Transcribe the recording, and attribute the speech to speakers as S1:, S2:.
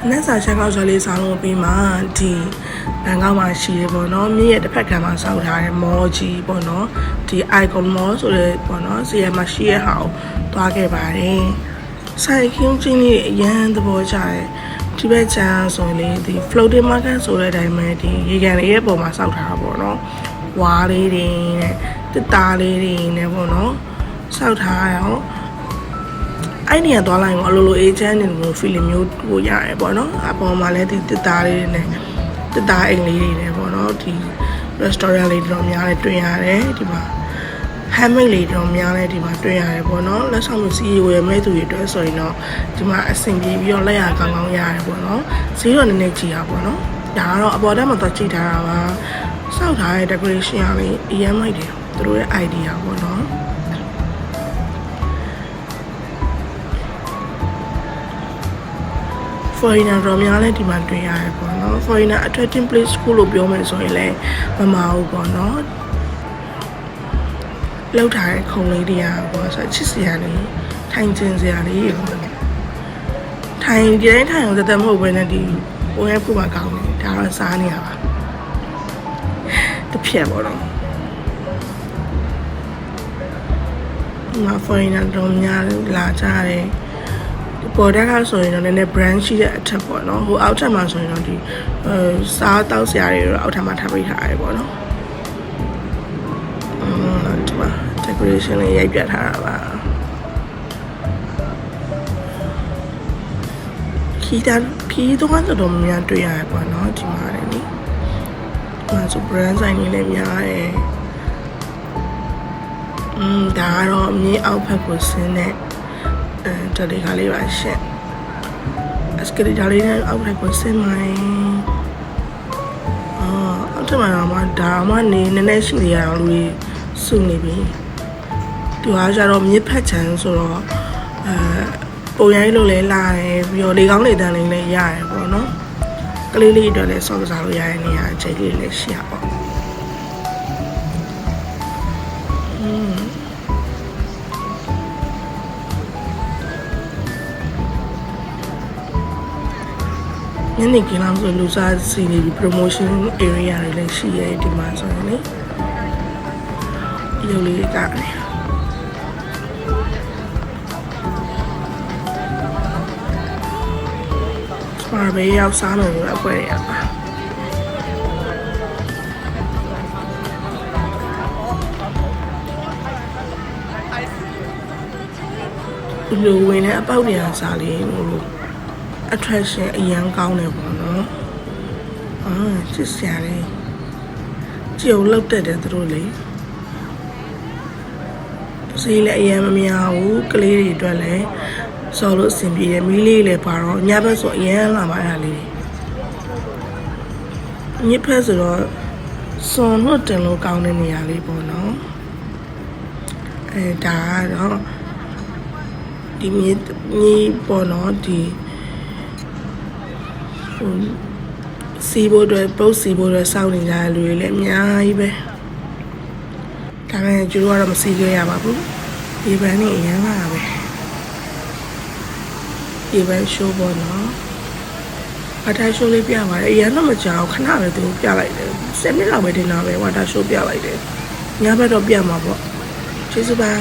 S1: နက်စာချက်ကောက်ချက်လေးဆောင်းလို့ပြီးမှဒီဘန်ကောက်မှာရှိရပေါ့နော်မြည့်ရဲ့တစ်ဖက်ကမှာဆောက်ထားတဲ့မော်ကြီးပေါ့နော်ဒီ icon mall ဆိုတဲ့ပေါ့နော်စီရမှာရှိရဟာကိုတွားခဲ့ပါတယ်ဆိုင်ခင်းချင်းလေးအရန်သဘောကျတယ်ဒီဘက်ကျန်ဆိုရင်လေဒီ floating market ဆိုတဲ့အတိုင်းပဲဒီရေကန်လေးရဲ့ပုံမှာဆောက်ထားတာပေါ့နော်ဝါးလေးတွေနဲ့တစ်သားလေးတွေနဲ့ပေါ့နော်ဆောက်ထားရအောင်အဲ့နေရာသွားလိုက်တော့အလိုလိုအေဂျင့်တွေမျိုး feeling မျိုးကိုရတယ်ပေါ့နော်အပေါ်မှာလည်းဒီတစ်သားလေးတွေနဲ့တစ်သားအိမ်လေးတွေနဲ့ပေါ့နော်ဒီ restaurant လေးတွေတော့များတယ်တွေ့ရတယ်ဒီမှာ handmade လေးတွေတော့များတယ်ဒီမှာတွေ့ရတယ်ပေါ့နော်လက်ဆောင်မှုစီးဝယ်မဲ့သူတွေအတွက်ဆိုရင်တော့ဒီမှာအဆင်ပြေပြီးတော့လက်ရကောင်းကောင်းရတယ်ပေါ့နော်ဈေးတော့နည်းနည်းကြီးတာပေါ့နော်ဒါကတော့အပေါ်တက်မှာတော့ကြည့်ထားတာပါစောက်ထားတဲ့ decoration ကလည်းအရင်မိုက်တယ်သူတို့ရဲ့ idea ပေါ့နော်foreigner တော့များလဲဒီမှာတွေ့ရတယ်ပေါ့နော် foreigner attracting place ခုလို့ပြောမယ်ဆိုရင်လည်းမမဟုတ်ပေါ့နော်လောက်ထားတဲ့ခုံလေးတွေကပေါ့ဆိုချစ်စရာလေးထိုင်ကျင်စရာလေးပေါ့ထိုင်ဒီတိုင်းထိုင်အောင်တက်မဟုတ်ဘဲနဲ့ဒီပုံရဲခုမှကောင်းတယ်ဒါတော့စားနေရပါတစ်ဖြက်ပေါ့နော်ဒီမှာ foreigner တော့များလာကြတယ်ပေါ်တက်ကဆိုရင်တော့နည်းနည်း brand ရှိတဲ့အထက်ပေါ့နော်ဟိုအောက်ထပ်မှာဆိုရင်တော့ဒီစားတောက်စရာတွေတော့အောက်ထပ်မှာထားပေးထားရတယ်ပေါ့နော်ဒီမှာ decoration လေးရိုက်ပြထားတာပါခီးတော့တော်များတွေ့ရတယ်ပေါ့နော်ဒီမှာလည်းနိဒီမှာဆို brand ဆိုင်တွေလည်းများတယ်ဒါကတော့အမြင့်အောက်ဖက်ကိုဆင်းတဲ့တော်လေးခါလေးပါရှင့်အစကရီဒါလေးနဲ့အောက်ထပ်ကိုဆင်းမိုင်းအောက်ထပ်မှာတော့ဒါမှနေနည်းနည်းရှိနေရအောင်လူကြီးစုနေပြီသူကကြတော့မြစ်ဖက်ချန်ဆိုတော့ပုံရိုင်းလို့လဲလာတယ်ပြီးတော့လေကောင်းလေတန်းလေးလည်းရတယ်ပေါ့နော်ကလေးလေးအတွက်လည်းစောင့်စားလို့ရတဲ့နေရာချိန်လေးလည်းရှိရပေါ့ညနေခင်းလောက်ဆိုလူစားစီနေပြီး promotion area တွေလည်းရှိရဲဒီမှာဆိုရင်လေရုပ်လေးကလည်းမှာပဲရောက်စားမယ်လို့အပွဲရပါလူဝင်တဲ့အပေါက်တွေအားစားလေးလို့ attraction အရန်ကောင်းတယ်ပေါ့နော်ချစ်စရာလေးကြုံလောက်တက်တယ်သူတို့လေဈေးလည်းအရန်မများဘူးကလေးတွေအတွက်လည်းစော်လို့အဆင်ပြေတယ်မီးလေးလည်းပါတော့ညဘက်ဆိုအရန်လာပါရလေးညဖက်ဆိုတော့စွန်လို့တင်လို့ကောင်းတဲ့နေရာလေးပေါ့နော်ဒါကတော့ဒီမြေပေါ့နော်ဒီစီဘိုတွေပုတ်စီဘိုတွေစောင့်နေကြတဲ့လူတွေလည်းအများကြီးပဲဒါပေမဲ့ကျတို့ကတော့မစီခဲ့ရပါဘူးဒီဘန်းနေအရန်လာပဲဒီဘန်းရှိုးပေါ့နော်ဝါတာရှိုးလေးပြပါတယ်အရန်တော့မကြောက်ခဏပဲသူပြလိုက်တယ်10မိနစ်လောက်ပဲတင်တာပဲဝါတာရှိုးပြလိုက်တယ်ညဘက်တော့ပြမှာပေါ့ကျေးဇူးပါ